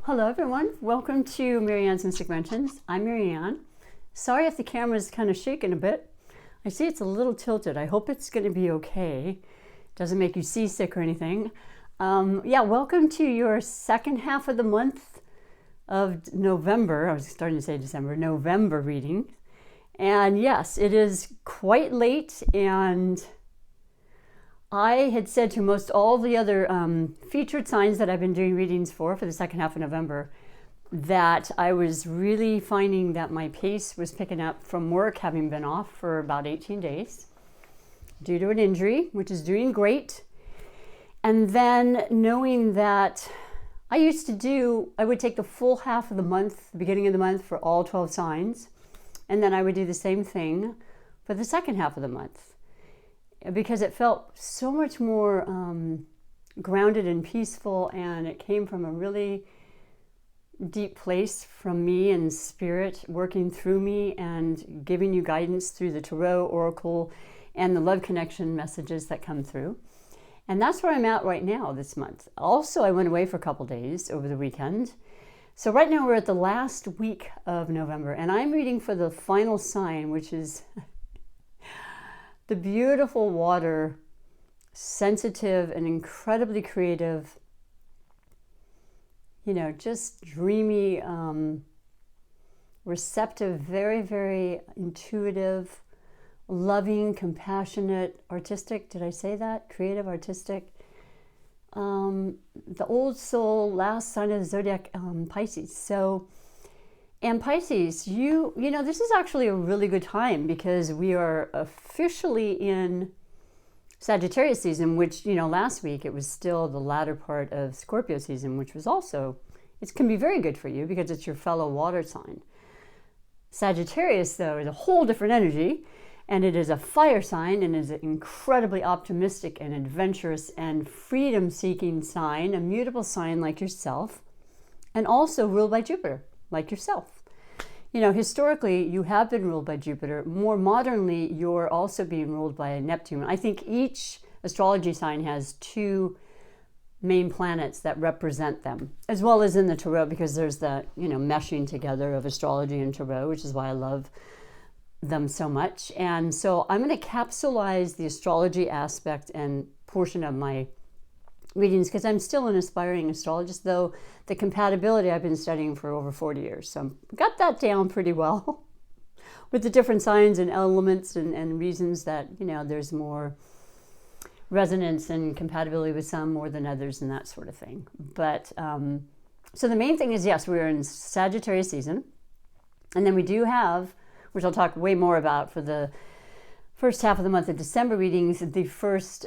Hello everyone, welcome to Marianne's Mystic Mentions. I'm Marianne. Sorry if the camera's kind of shaking a bit. I see it's a little tilted. I hope it's going to be okay. Doesn't make you seasick or anything. Welcome to your second half of the month of November. I was starting to say December, November reading. And yes, it is quite late, and I had said to most all the other featured signs that I've been doing readings for the second half of November that I was really finding that my pace was picking up from work, having been off for about 18 days due to an injury, which is doing great. And then knowing that I would take the full half of the month, the beginning of the month, for all 12 signs, and then I would do the same thing for the second half of the month, because it felt so much more grounded and peaceful, and it came from a really deep place from me and spirit working through me and giving you guidance through the tarot, oracle, and the love connection messages that come through. And that's where I'm at right now this month. Also, I went away for a couple days over the weekend. So right now we're at the last week of November, and I'm reading for the final sign, which is the beautiful water, sensitive and incredibly creative, just dreamy, receptive, very, very intuitive, loving, compassionate, artistic. Did I say that? Creative, artistic. The old soul, last sign of the zodiac, Pisces. And Pisces, this is actually a really good time because we are officially in Sagittarius season, which, last week it was still the latter part of Scorpio season, which was also, it can be very good for you because it's your fellow water sign. Sagittarius, though, is a whole different energy, and it is a fire sign and is an incredibly optimistic and adventurous and freedom-seeking sign, a mutable sign like yourself, and also ruled by Jupiter, like yourself. Historically, you have been ruled by Jupiter. More modernly, you're also being ruled by Neptune. I think each astrology sign has two main planets that represent them, as well as in the tarot, because there's the, meshing together of astrology and tarot, which is why I love them so much. And so I'm going to capsulize the astrology aspect and portion of my readings because I'm still an aspiring astrologist, though the compatibility I've been studying for over 40 years. So I've got that down pretty well with the different signs and elements and reasons that, there's more resonance and compatibility with some more than others and that sort of thing. But so the main thing is, yes, we're in Sagittarius season. And then we do have, which I'll talk way more about for the first half of the month of December readings, the first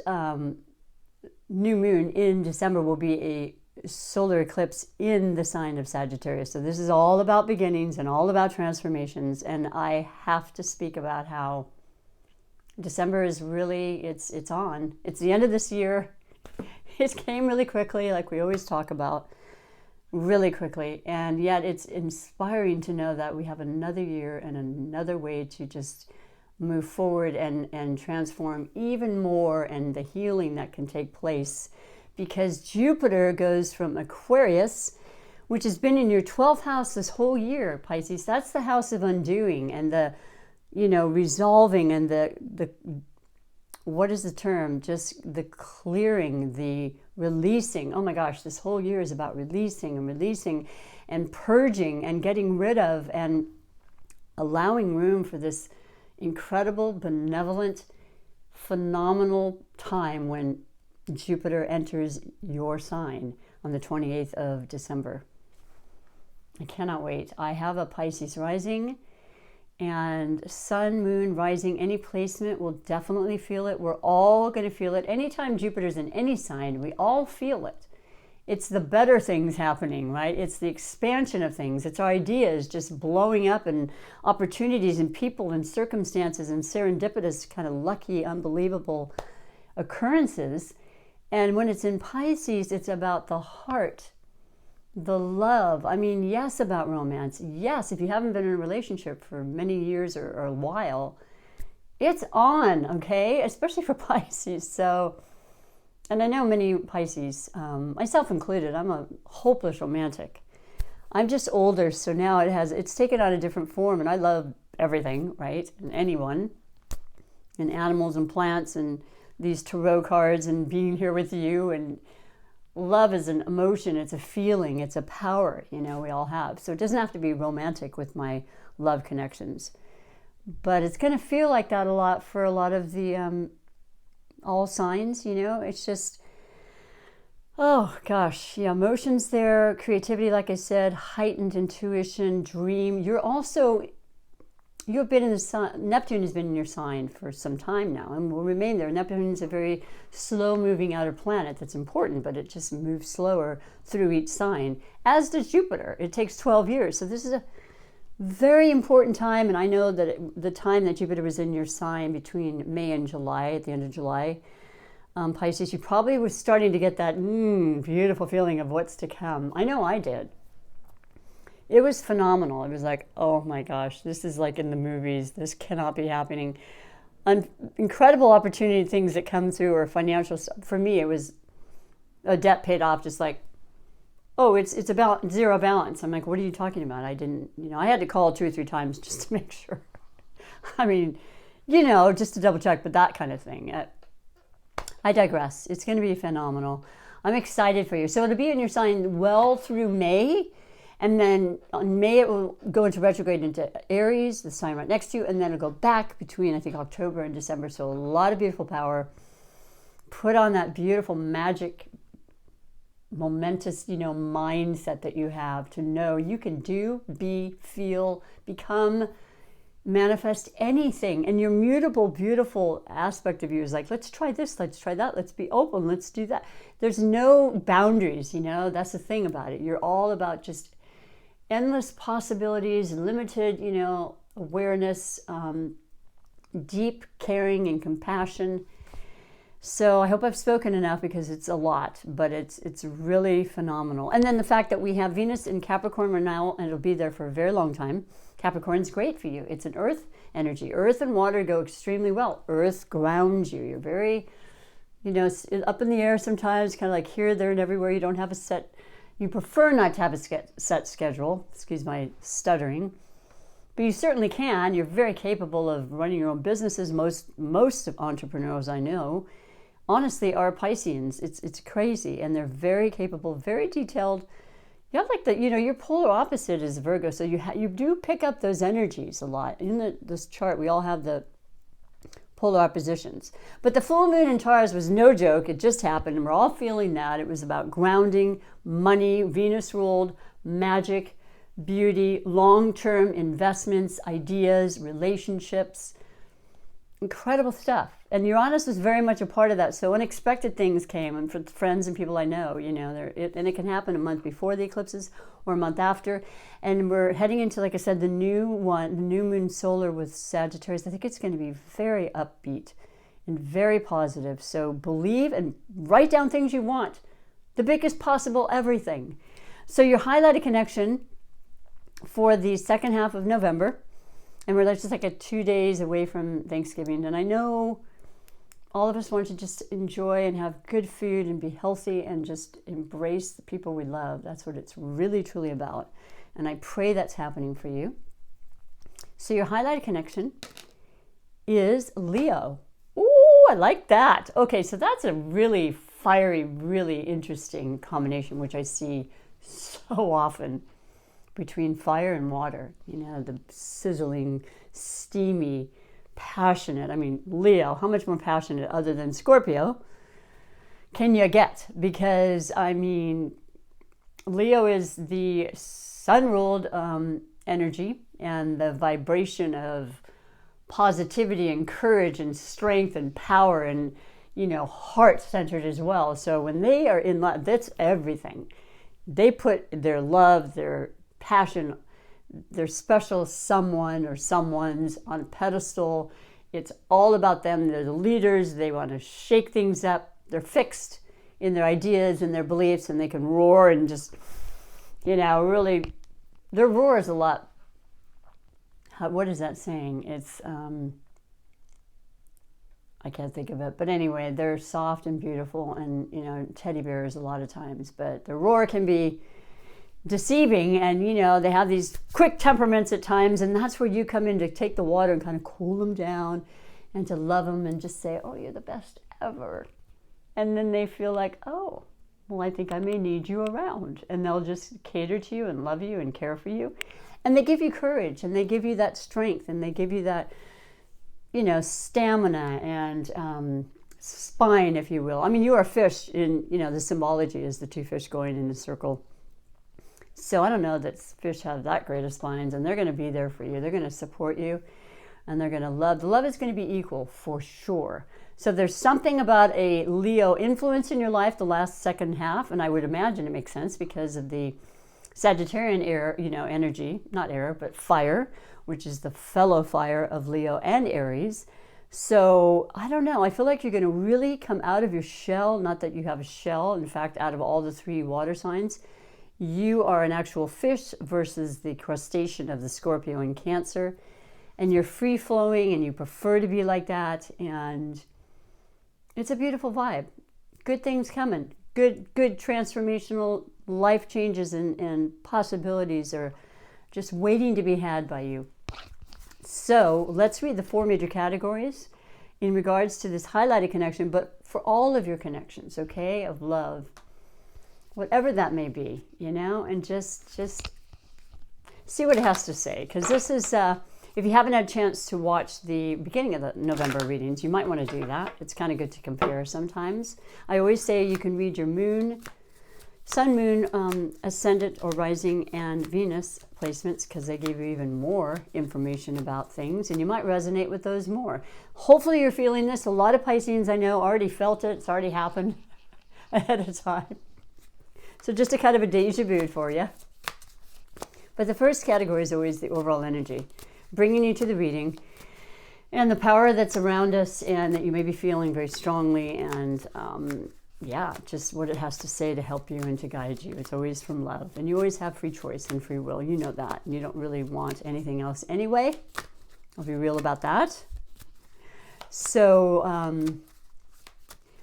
new moon in December will be a solar eclipse in the sign of Sagittarius. So this is all about beginnings and all about transformations. And I have to speak about how December is really, it's on. It's the end of this year. It came really quickly, like we always talk about, really quickly. And yet it's inspiring to know that we have another year and another way to just move forward and transform even more, and the healing that can take place, because Jupiter goes from Aquarius, which has been in your 12th house this whole year, Pisces. That's the house of undoing and the, resolving and the what is the term? Just the clearing, the releasing. Oh my gosh, this whole year is about releasing and purging and getting rid of and allowing room for this incredible, benevolent, phenomenal time when Jupiter enters your sign on the 28th of December. I cannot wait. I have a Pisces rising, and sun, moon, rising, any placement will definitely feel it. We're all going to feel it. Anytime Jupiter's in any sign, we all feel it. It's the better things happening, right? It's the expansion of things. It's our ideas just blowing up, and opportunities and people and circumstances and serendipitous, kind of lucky, unbelievable occurrences. And when it's in Pisces, it's about the heart, the love. I mean, yes, about romance. Yes, if you haven't been in a relationship for many years or a while, it's on, okay? Especially for Pisces. So And I know many Pisces, myself included, I'm a hopeless romantic. I'm just older, so now it's taken on a different form, and I love everything, right? And anyone, and animals and plants and these tarot cards and being here with you. And love is an emotion, it's a feeling, it's a power, we all have. So it doesn't have to be romantic with my love connections. But it's going to feel like that a lot for a lot of the all signs, It's just, oh gosh, yeah, emotions there, creativity, like I said, heightened intuition, dream. You've been in the sign, Neptune has been in your sign for some time now and will remain there. Neptune is a very slow moving outer planet that's important, but it just moves slower through each sign, as does Jupiter. It takes 12 years. So this is a very important time. And I know that the time that Jupiter was in your sign between May and July, at the end of July, Pisces, you probably were starting to get that beautiful feeling of what's to come. I know I did. It was phenomenal. It was like, oh my gosh, this is like in the movies. This cannot be happening. Incredible opportunity, things that come through, or financial stuff. For me, it was a debt paid off, just like, oh, it's about zero balance. I'm like, what are you talking about? I didn't, I had to call 2 or 3 times just to make sure. I mean, just to double check, but that kind of thing. I digress. It's going to be phenomenal. I'm excited for you. So it'll be in your sign well through May. And then on May, it will go into retrograde into Aries, the sign right next to you. And then it'll go back between, I think, October and December. So a lot of beautiful power. Put on that beautiful magic, momentous, mindset that you have to know you can do, be, feel, become, manifest anything. And your mutable, beautiful aspect of you is like, let's try this, let's try that, let's be open, let's do that. There's no boundaries, that's the thing about it. You're all about just endless possibilities, limited, awareness, deep caring and compassion. So I hope I've spoken enough, because it's a lot, but it's really phenomenal. And then the fact that we have Venus in Capricorn right now, and it'll be there for a very long time. Capricorn's great for you. It's an earth energy. Earth and water go extremely well. Earth grounds you. You're very, up in the air sometimes, kind of like here, there, and everywhere. You don't have a set. You prefer not to have a set schedule. Excuse my stuttering. But you certainly can. You're very capable of running your own businesses. Most of entrepreneurs I know, honestly, are Pisceans. It's crazy. And they're very capable, very detailed. You have like your polar opposite is Virgo. So you do pick up those energies a lot. In this chart, we all have the polar oppositions. But the full moon in Taurus was no joke. It just happened, and we're all feeling that. It was about grounding, money, Venus ruled, magic, beauty, long-term investments, ideas, relationships, incredible stuff. And Uranus was very much a part of that. So unexpected things came, and for friends and people I know, and it can happen a month before the eclipses or a month after. And we're heading into, like I said, the new moon solar with Sagittarius. I think it's going to be very upbeat and very positive. So believe and write down things you want, the biggest possible everything. So your highlighted connection for the second half of November, and we're just like 2 days away from Thanksgiving. And I know all of us want to just enjoy and have good food and be healthy and just embrace the people we love. That's what it's really, truly about. And I pray that's happening for you. So your highlighted connection is Leo. Ooh, I like that. Okay, so that's a really fiery, really interesting combination, which I see so often between fire and water. The sizzling, steamy, passionate. I mean, Leo, how much more passionate other than Scorpio can you get? Because, Leo is the sun-ruled energy and the vibration of positivity and courage and strength and power and, heart-centered as well. So when they are in love, that's everything. They put their love, their passion, their special someone or someone's on a pedestal. It's all about them. They're the leaders. They want to shake things up. They're fixed in their ideas and their beliefs, and they can roar and just, really, their roar is a lot. What is that saying? It's, I can't think of it. But anyway, they're soft and beautiful and, teddy bears a lot of times. But the roar can be deceiving, and they have these quick temperaments at times, and that's where you come in to take the water and kind of cool them down and to love them and just say, oh, you're the best ever. And then they feel like, oh, well, I think I may need you around, and they'll just cater to you and love you and care for you. And they give you courage, and they give you that strength, and they give you that, stamina and spine, if you will. I mean, you are a fish in, the symbology is the two fish going in a circle. So I don't know that fish have that great of spines, and they're going to be there for you. They're going to support you, and they're going to love. The love is going to be equal for sure. So there's something about a Leo influence in your life the last second half, and I would imagine it makes sense because of the Sagittarian air, energy, not air, but fire, which is the fellow fire of Leo and Aries. So I don't know. I feel like you're going to really come out of your shell. Not that you have a shell. In fact, out of all the three water signs, you are an actual fish versus the crustacean of the Scorpio and Cancer. And you're free flowing, and you prefer to be like that. And it's a beautiful vibe. Good things coming. Good transformational life changes and possibilities are just waiting to be had by you. So let's read the 4 major categories in regards to this highlighted connection, but for all of your connections, okay, of love, whatever that may be, and just see what it has to say. Because this is, if you haven't had a chance to watch the beginning of the November readings, you might want to do that. It's kind of good to compare sometimes. I always say you can read your moon, sun, moon, ascendant or rising, and Venus placements, because they give you even more information about things, and you might resonate with those more. Hopefully you're feeling this. A lot of Pisceans I know already felt it. It's already happened ahead of time. So just a kind of a deja vu for you. But the first category is always the overall energy, bringing you to the reading and the power that's around us and that you may be feeling very strongly, and just what it has to say to help you and to guide you. It's always from love, and you always have free choice and free will. You know that, and you don't really want anything else anyway. I'll be real about that. So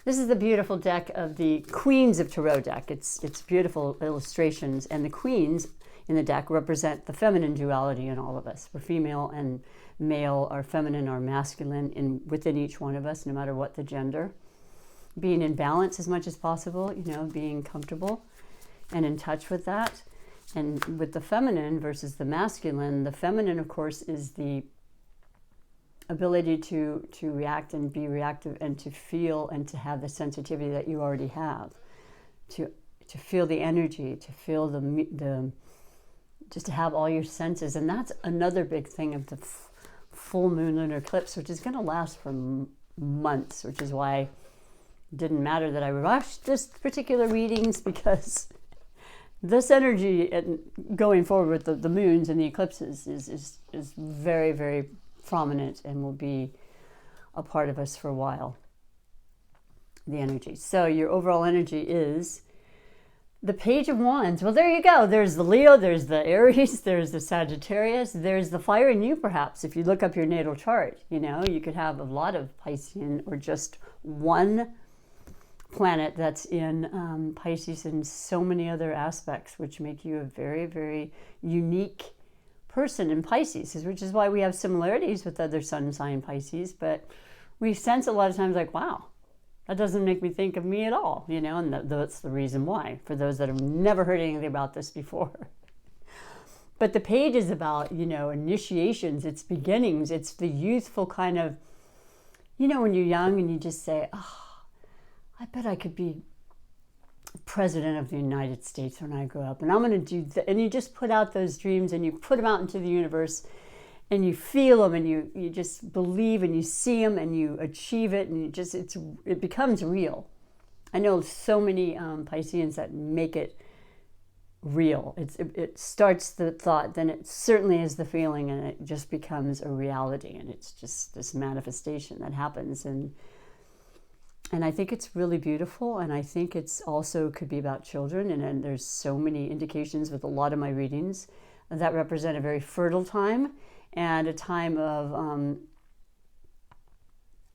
this is the beautiful deck of the Queens of Tarot deck. It's beautiful illustrations, and the queens in the deck represent the feminine duality in all of us. We're female and male, or feminine or masculine within each one of us, no matter what the gender. Being in balance as much as possible, being comfortable and in touch with that. And with the feminine versus the masculine, the feminine, of course, is the ability to react and be reactive and to feel and to have the sensitivity that you already have, to feel the energy, to feel the just to have all your senses. And that's another big thing of the full moon lunar eclipse, which is going to last for months, which is why it didn't matter that I rushed this particular readings, because this energy and going forward with the moons and the eclipses is very, very prominent and will be a part of us for a while, the energy. So your overall energy is the Page of Wands. Well, there you go. There's the Leo, there's the Aries, there's the Sagittarius, there's the fire in you, perhaps. If you look up your natal chart, you could have a lot of Piscean or just one planet that's in Pisces and so many other aspects, which make you a very, very unique person in Pisces, which is why we have similarities with other sun sign Pisces, but we sense a lot of times like, wow, that doesn't make me think of me at all, and that's the reason why, for those that have never heard anything about this before. But the page is about, initiations, it's beginnings, it's the youthful kind of, when you're young and you just say, oh, I bet I could be president of the United States when I grow up, and I'm going to do that. And you just put out those dreams and you put them out into the universe, and you feel them, and you just believe, and you see them, and you achieve it, and it becomes real. I know so many Pisceans that make it real. It starts the thought, then it certainly is the feeling, and it just becomes a reality, and it's just this manifestation that happens. And I think it's really beautiful, and I think it's also could be about children, and there's so many indications with a lot of my readings that represent a very fertile time and a time of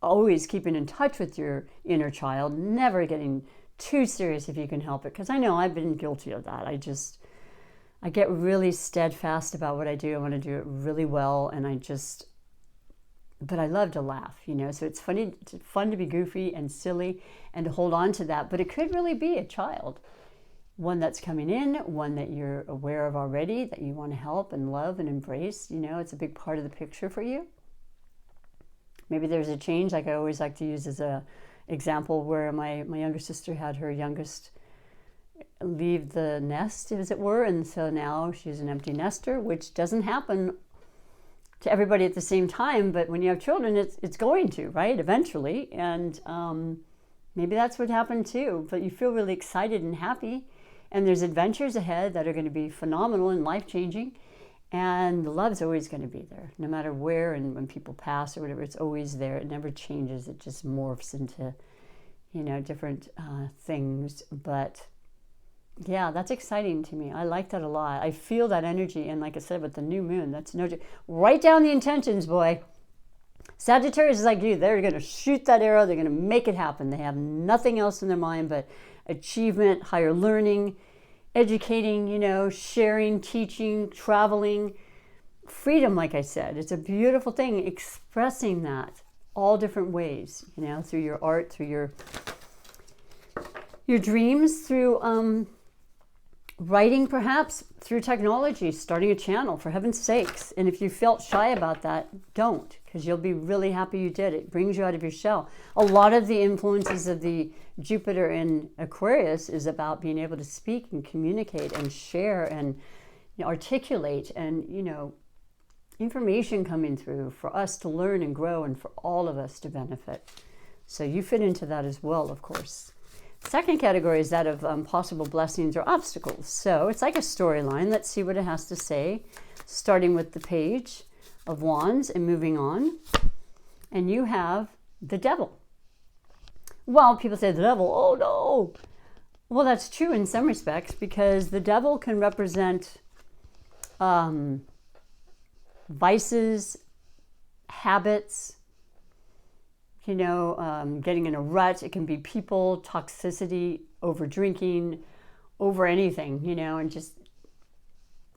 always keeping in touch with your inner child, never getting too serious if you can help it, because I know I've been guilty of that. I get really steadfast about what I do. I want to do it really well, and but I love to laugh, so it's fun to be goofy and silly and to hold on to that. But it could really be a child, one that's coming in, one that you're aware of already, that you want to help and love and embrace. It's a big part of the picture for you. Maybe there's a change, like I always like to use as a example, where my younger sister had her youngest leave the nest, as it were, and so now she's an empty nester, which doesn't happen to everybody at the same time, but when you have children, it's going to, right, eventually, and maybe that's what happened too. But you feel really excited and happy, and there's adventures ahead that are going to be phenomenal and life-changing, and the love's always going to be there, no matter where, and when people pass or whatever, it's always there. It never changes. It just morphs into, different things. But yeah, that's exciting to me. I like that a lot. I feel that energy. And like I said, with the new moon, that's no, write down the intentions, boy. Sagittarius is like you. They're going to shoot that arrow. They're going to make it happen. They have nothing else in their mind but achievement, higher learning, educating, sharing, teaching, traveling, freedom. Like I said, it's a beautiful thing, expressing that all different ways, through your art, through your dreams, through writing, perhaps through technology, starting a channel, for heaven's sakes. And if you felt shy about that, don't, because you'll be really happy you did. It brings you out of your shell. A lot of the influences of the Jupiter in Aquarius is about being able to speak and communicate and share and articulate and, information coming through for us to learn and grow and for all of us to benefit. So you fit into that as well, of course. Second category is that of possible blessings or obstacles. So it's like a storyline. Let's see what it has to say, starting with the Page of Wands and moving on. And you have the Devil. Well, people say the Devil, oh no. Well, that's true in some respects, because the Devil can represent vices, habits, getting in a rut. It can be people, toxicity, over drinking, over anything, and just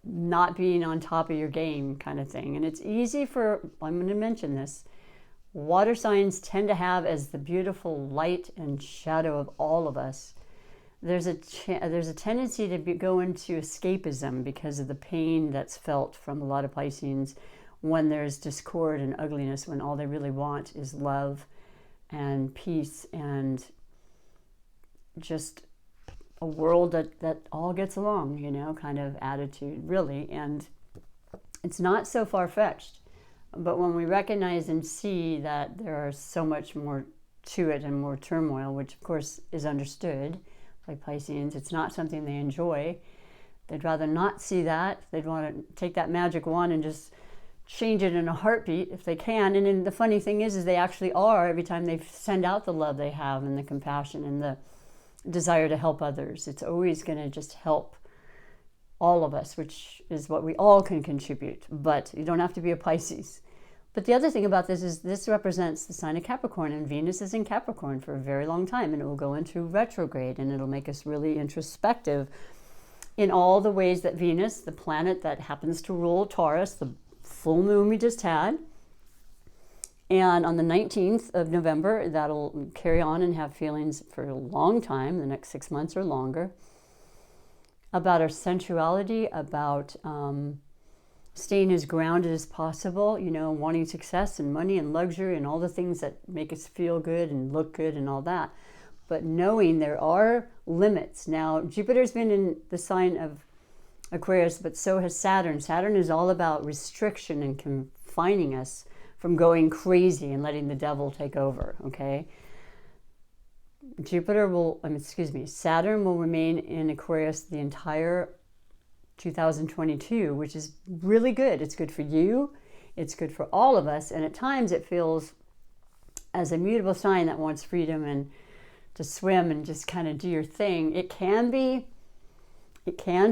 not being on top of your game kind of thing. And it's easy I'm going to mention this, water signs tend to have as the beautiful light and shadow of all of us. There's a tendency to go into escapism because of the pain that's felt from a lot of Pisceans when there's discord and ugliness, when all they really want is love and peace and just a world that all gets along, kind of attitude, really. And it's not so far-fetched. But when we recognize and see that there are so much more to it and more turmoil, which of course is understood by Pisceans, it's not something they enjoy. They'd rather not see that. They'd want to take that magic wand and just change it in a heartbeat if they can. And then the funny thing is they actually are, every time they send out the love they have and the compassion and the desire to help others. It's always going to just help all of us, which is what we all can contribute. But you don't have to be a Pisces. But the other thing about this is this represents the sign of Capricorn, and Venus is in Capricorn for a very long time, and it will go into retrograde, and it'll make us really introspective in all the ways that Venus, the planet that happens to rule Taurus, the full moon we just had, and on the 19th of November, that'll carry on and have feelings for a long time, the next 6 months or longer, about our sensuality, about staying as grounded as possible, wanting success and money and luxury and all the things that make us feel good and look good and all that. But knowing there are limits. Now, Jupiter's been in the sign of Aquarius, but so has Saturn. Saturn is all about restriction and confining us from going crazy and letting the devil take over, okay? Saturn will remain in Aquarius the entire 2022, which is really good. It's good for you. It's good for all of us. And at times it feels as a mutable sign that wants freedom and to swim and just kind of do your thing. It can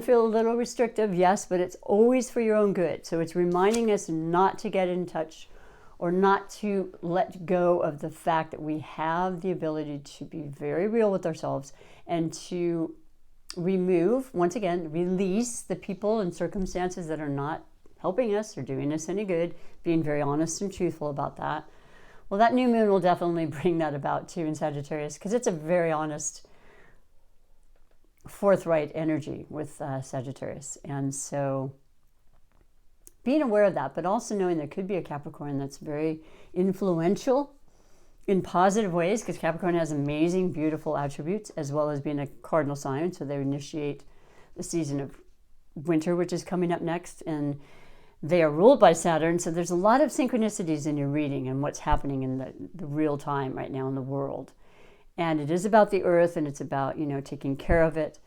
feel a little restrictive, yes, but it's always for your own good. So it's reminding us not to get in touch or not to let go of the fact that we have the ability to be very real with ourselves and to remove, once again, release the people and circumstances that are not helping us or doing us any good, being very honest and truthful about that. Well, that new moon will definitely bring that about too in Sagittarius, because it's a very honest, forthright energy with Sagittarius. And so being aware of that, but also knowing there could be a Capricorn that's very influential in positive ways, because Capricorn has amazing, beautiful attributes, as well as being a cardinal sign. So they initiate the season of winter, which is coming up next, and they are ruled by Saturn. So there's a lot of synchronicities in your reading and what's happening in the real time right now in the world. And it is about the earth, and it's about, taking care of it,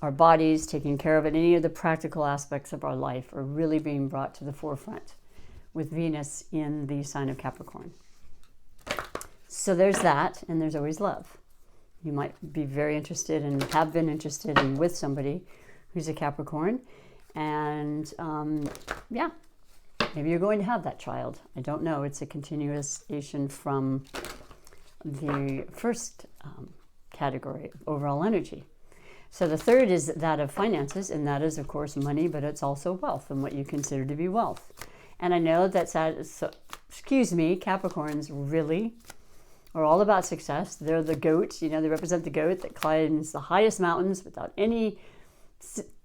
our bodies, taking care of it. Any of the practical aspects of our life are really being brought to the forefront with Venus in the sign of Capricorn. So there's that, and there's always love. You might be very interested and have been interested in with somebody who's a Capricorn. And maybe you're going to have that child. I don't know. It's a continuation from the first category of overall energy. So the third is that of finances, and that is, of course, money, but it's also wealth and what you consider to be wealth. And I know that, Capricorns really are all about success. They're the goat, they represent the goat that climbs the highest mountains without any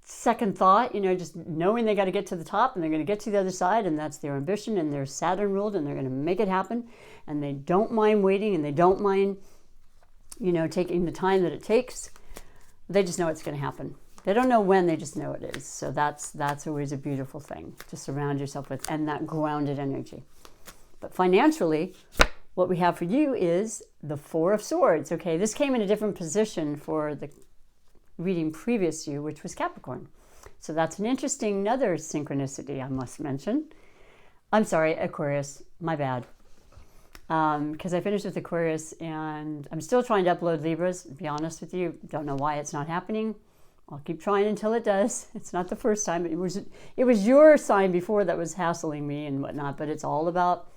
second thought, just knowing they got to get to the top and they're going to get to the other side, and that's their ambition, and they're Saturn ruled, and they're going to make it happen, and they don't mind waiting, and they don't mind, taking the time that it takes. They just know it's going to happen. They don't know when, they just know it is. So that's always a beautiful thing to surround yourself with, and that grounded energy. But financially, what we have for you is the Four of Swords. Okay, this came in a different position for the reading previous to you, which was Capricorn. So that's an interesting, another synchronicity I must mention. I'm sorry, Aquarius, my bad. Because I finished with Aquarius, and I'm still trying to upload Libras, to be honest with you. Don't know why it's not happening. I'll keep trying until it does. It's not the first time. It was your sign before that was hassling me and whatnot, but it's all about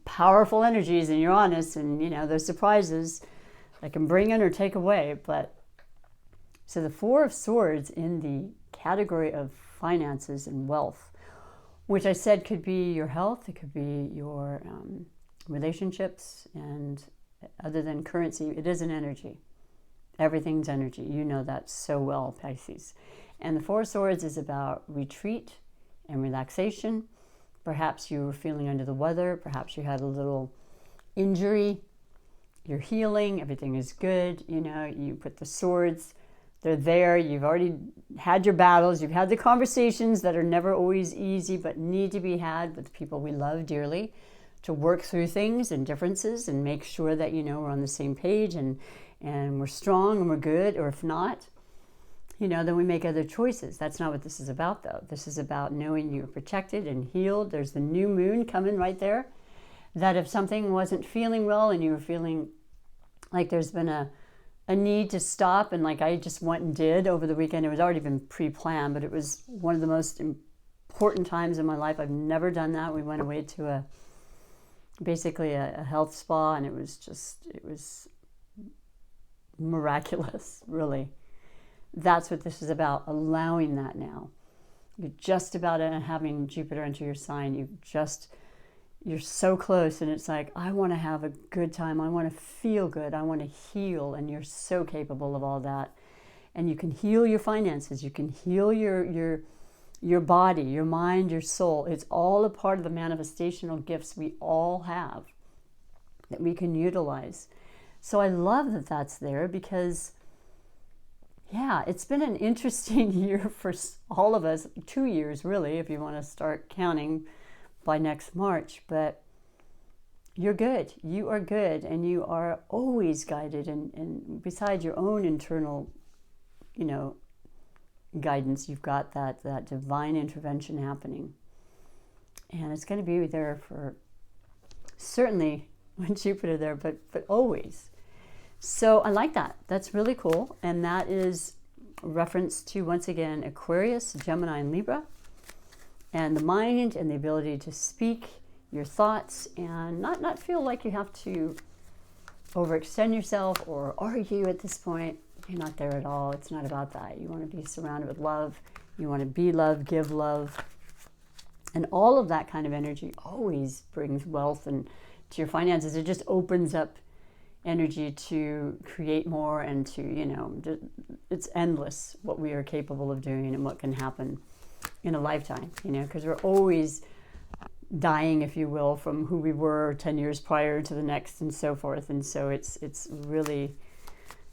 powerful energies in Uranus, and those surprises that can bring in or take away. But so the Four of Swords in the category of finances and wealth, which I said could be your health, it could be your relationships, and other than currency, it is an energy. Everything's energy. You know that so well, Pisces. And the Four of Swords is about retreat and relaxation. Perhaps you were feeling under the weather. Perhaps you had a little injury. You're healing. Everything is good. You put the swords. They're there. You've already had your battles. You've had the conversations that are never always easy, but need to be had with people we love dearly, to work through things and differences and make sure that, we're on the same page and we're strong and we're good. Or if not, then we make other choices. That's not what this is about, though. This is about knowing you're protected and healed. There's the new moon coming right there, that if something wasn't feeling well and you were feeling like there's been a need to stop, and like I just went and did over the weekend. It was already been pre-planned, but it was one of the most important times in my life. I've never done that. We went away to basically a health spa, and it was miraculous, really. That's what this is about, allowing that now. You're just about having Jupiter enter your sign. You're so close, and it's like, I want to have a good time. I want to feel good. I want to heal, and you're so capable of all that. And you can heal your finances. You can heal your body, your mind, your soul. It's all a part of the manifestational gifts we all have that we can utilize. So I love that that's there, because it's been an interesting year for all of us. 2 years, really, if you want to start counting by next March. But you're good. You are good, and you are always guided. And besides your own internal, guidance, you've got that divine intervention happening. And it's going to be there for certainly when Jupiter there, but always. So I like that. That's really cool. And that is reference to, once again, Aquarius, Gemini, and Libra. And the mind and the ability to speak your thoughts and not feel like you have to overextend yourself or argue at this point. You're not there at all. It's not about that. You want to be surrounded with love. You want to be love, give love. And all of that kind of energy always brings wealth and to your finances. It just opens up energy to create more and to, you know, it's endless what we are capable of doing and what can happen in a lifetime, you know, because we're always dying, if you will, from who we were 10 years prior to the next and so forth. And so it's really,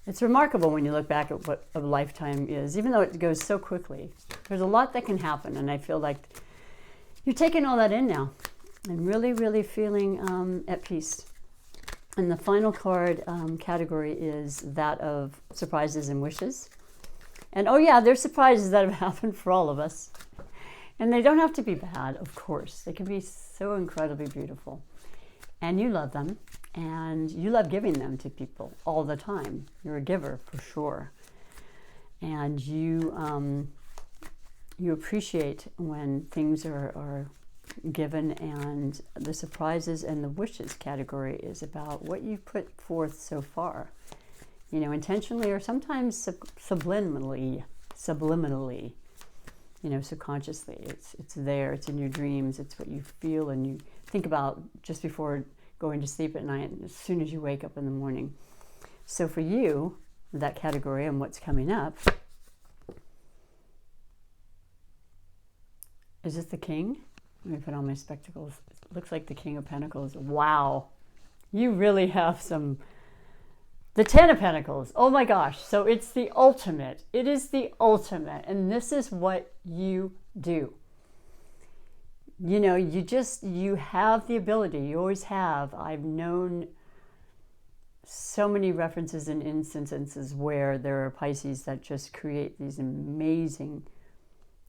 it's remarkable when you look back at what a lifetime is, even though it goes so quickly. There's a lot that can happen, and I feel like you're taking all that in now and really, really feeling at peace. And the final card category is that of surprises and wishes. And oh yeah, there's surprises that have happened for all of us. And they don't have to be bad, of course. They can be so incredibly beautiful. And you love them, and you love giving them to people all the time. You're a giver, for sure. And you appreciate when things are given, and the surprises and the wishes category is about what you've put forth so far. You know, intentionally or sometimes subliminally, you know, subconsciously. It's there, it's in your dreams, it's what you feel and you think about just before going to sleep at night and as soon as you wake up in the morning. So for you, that category and what's coming up, is this the King? Let me put on my spectacles. It looks like the King of Pentacles. Wow. You really have some... The Ten of Pentacles. Oh my gosh. So it's the ultimate. It is the ultimate. And this is what you do. You know, you have the ability. You always have. I've known so many references and instances where there are Pisces that just create these amazing,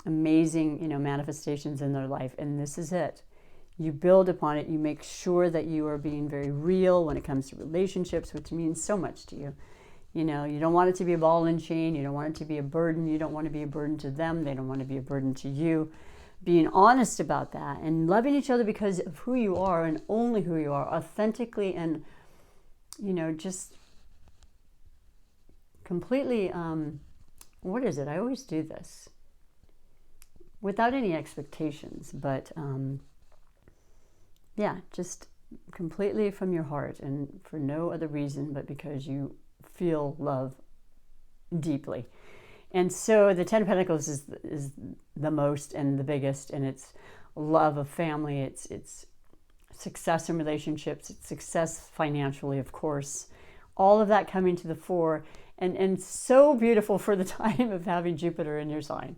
you know, manifestations in their life. And this is it. You build upon it. You make sure that you are being very real when it comes to relationships, which means so much to you. You know, you don't want it to be a ball and chain. You don't want it to be a burden. You don't want to be a burden to them. They don't want to be a burden to you. Being honest about that and loving each other because of who you are and only who you are, authentically and, you know, just completely, what is it? I always do this without any expectations, but yeah, just completely from your heart and for no other reason but because you feel love deeply. And so the Ten of Pentacles is the most and the biggest, and it's love of family, it's success in relationships, it's success financially, of course, all of that coming to the fore, and so beautiful for the time of having Jupiter in your sign.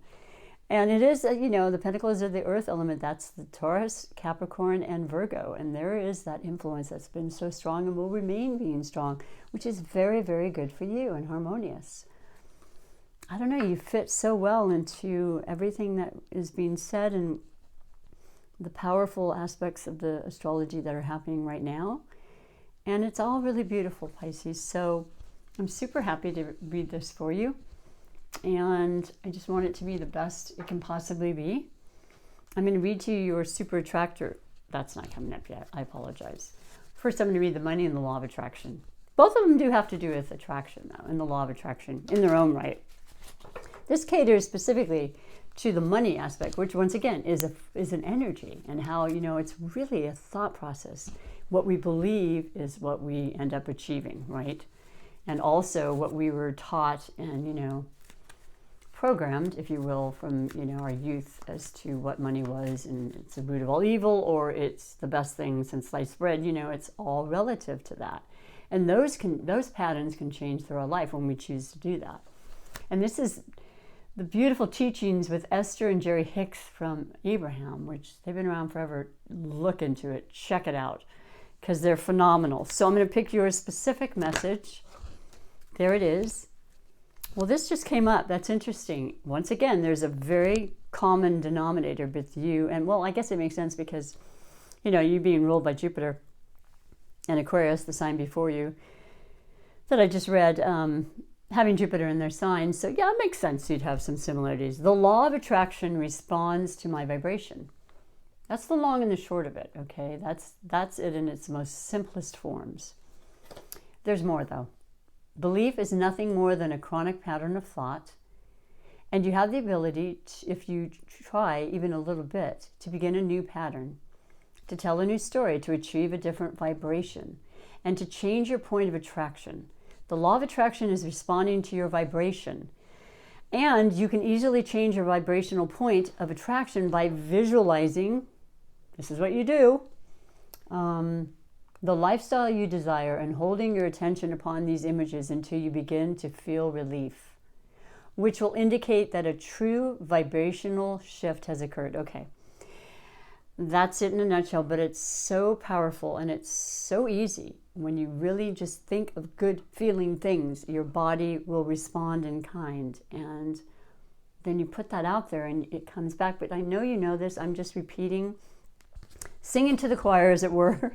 And it is, you know, the Pentacles are the earth element. That's the Taurus, Capricorn, and Virgo. And there is that influence that's been so strong and will remain being strong, which is very, very good for you and harmonious. I don't know, you fit so well into everything that is being said and the powerful aspects of the astrology that are happening right now. And it's all really beautiful, Pisces. So I'm super happy to read this for you. And I just want it to be the best it can possibly be. I'm going to read to you your super attractor. That's not coming up yet. I apologize. First, I'm going to read the money and the law of attraction. Both of them do have to do with attraction, though, and the law of attraction in their own right. This caters specifically to the money aspect, which once again is an energy, and how, you know, it's really a thought process. What we believe is what we end up achieving, right? And also what we were taught and, you know, programmed, if you will, from, you know, our youth as to what money was, and it's the root of all evil, or it's the best thing since sliced bread. You know, it's all relative to that. And those patterns can change through our life when we choose to do that. And this is the beautiful teachings with Esther and Jerry Hicks from Abraham, which they've been around forever. Look into it, check it out, because they're phenomenal. So I'm going to pick your specific message. There it is. Well, this just came up. That's interesting. Once again, there's a very common denominator with you. And, well, I guess it makes sense because, you know, you being ruled by Jupiter and Aquarius, the sign before you, that I just read, having Jupiter in their sign. So, yeah, it makes sense you'd have some similarities. The law of attraction responds to my vibration. That's the long and the short of it, okay? That's it in its most simplest forms. There's more, though. Belief is nothing more than a chronic pattern of thought, and you have the ability, if you try even a little bit, to begin a new pattern, to tell a new story, to achieve a different vibration, and to change your point of attraction. The law of attraction is responding to your vibration. And you can easily change your vibrational point of attraction by visualizing, this is what you do, the lifestyle you desire, and holding your attention upon these images until you begin to feel relief, which will indicate that a true vibrational shift has occurred. Okay, that's it in a nutshell, but it's so powerful and it's so easy. When you really just think of good feeling things, your body will respond in kind, and then you put that out there and it comes back. But I know you know this, I'm just repeating, singing to the choir, as it were.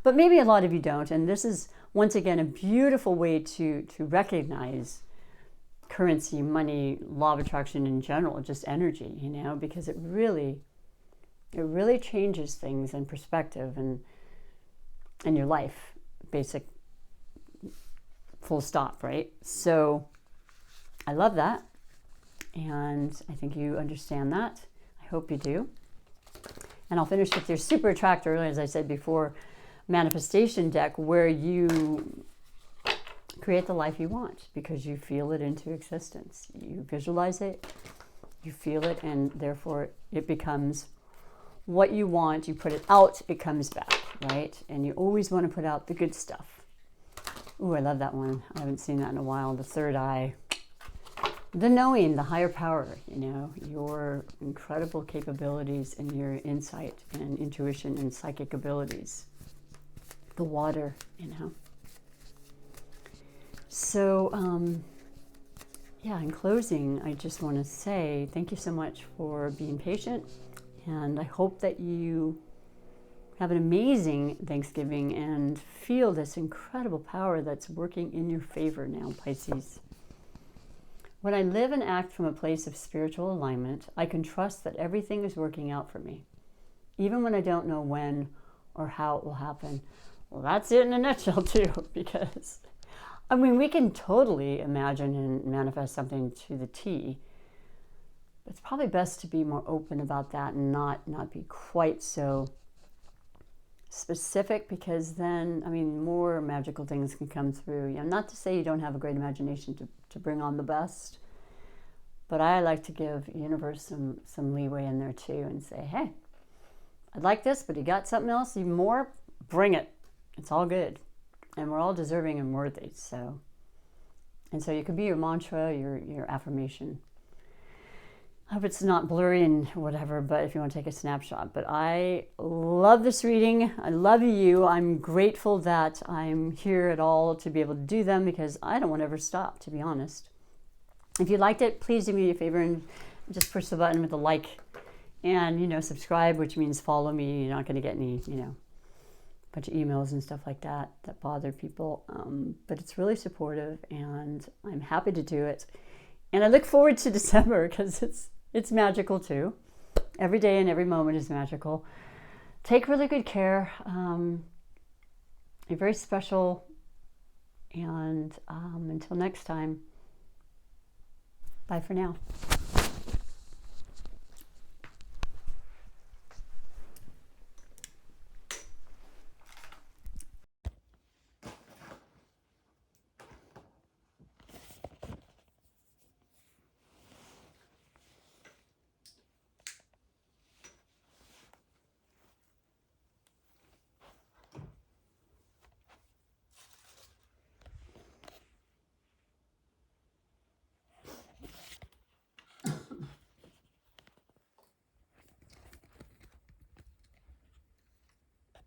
But maybe a lot of you don't, and this is, once again, a beautiful way to recognize currency, money, law of attraction in general, just energy, you know, because it really changes things in perspective and your life, basic, full stop, right? So I love that, and I think you understand that. I hope you do. And I'll finish with your super attractor, as I said before, manifestation deck, where you create the life you want because you feel it into existence. You visualize it, you feel it, and therefore it becomes what you want. You put it out, it comes back, right? And you always want to put out the good stuff. Ooh, I love that one. I haven't seen that in a while. The third eye. The knowing, the higher power, you know, your incredible capabilities and your insight and intuition and psychic abilities. The water, you know. So, yeah, in closing, I just want to say thank you so much for being patient. And I hope that you have an amazing Thanksgiving and feel this incredible power that's working in your favor now, Pisces. When I live and act from a place of spiritual alignment, I can trust that everything is working out for me, even when I don't know when or how it will happen. Well, that's it in a nutshell too, because, I mean, we can totally imagine and manifest something to the T. It's probably best to be more open about that and not be quite so specific, because then, I mean, more magical things can come through. You know, not to say you don't have a great imagination to bring on the best, but I like to give the universe some leeway in there too and say, hey, I'd like this, but you got something else, even more, bring it. It's all good. And we're all deserving and worthy. So, and so you could be your mantra, your affirmation. I hope it's not blurry and whatever, but if you want to take a snapshot. But I love this reading. I love you. I'm grateful that I'm here at all to be able to do them, because I don't want to ever stop, to be honest. If you liked it, please do me a favor and just push the button with a like and, you know, subscribe, which means follow me. You're not going to get any, you know, bunch of emails and stuff like that bother people. But it's really supportive, and I'm happy to do it. And I look forward to December, because it's magical too. Every day and every moment is magical. Take really good care. You're very special. And until next time, bye for now.